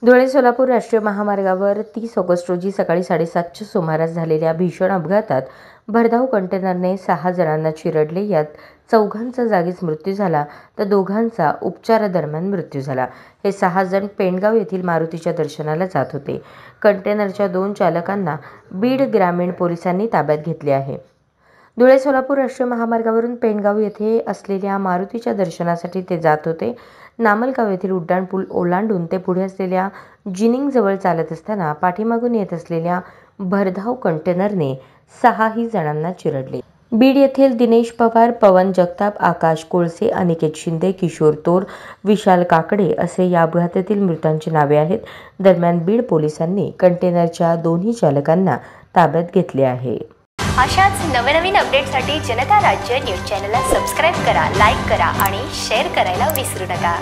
धुळे सोलापूर राष्ट्रीय महामार्गावर 30 ऑगस्ट रोजी सकाळी 7:30च्या सुमारास झालेल्या भीषण अपघातात भरधाव कंटेनरने 6 जणांना चिरडले। यात 4घांचा जागीच मृत्यू झाला तर 2घांचा उपचारादरम्यान मृत्यू झाला। हे 6 जण पेंडगाव येथील मारुतीच्या दर्शनाला जात होते। कंटेनरच्या 2 चालकांना बीड ग्रामीण पोलिसांनी ताब्यात घेतले आहे। धुळे सोलापूर राष्ट्रीय महामार्गावरून पेंडगाव येथे असलेल्या मारुतीच्या दर्शनासाठी ते जात होते। नामलगाव येथील उड्डाणपूल ओलांडून ते पुढे असलेल्या जिनिंगजवळ चालत असताना पाठीमागून येत असलेल्या भरधाव कंटेनरने 6ही जणांना चिरडले। बीड येथील दिनेश पवार, पवन जगताप, आकाश कोळसे, अनिकेत शिंदे, किशोर तोर, विशाल काकडे असे या अपघातातील मृतांची नावे आहेत। दरम्यान बीड पोलिसांनी कंटेनरच्या 2ही चालकांना ताब्यात घेतले आहे। अशाच नवनवीन अपडेटसाठी जनता राज्य न्यूज चॅनलला सबस्क्राईब करा, लाईक करा आणि शेअर करायला विसरू नका।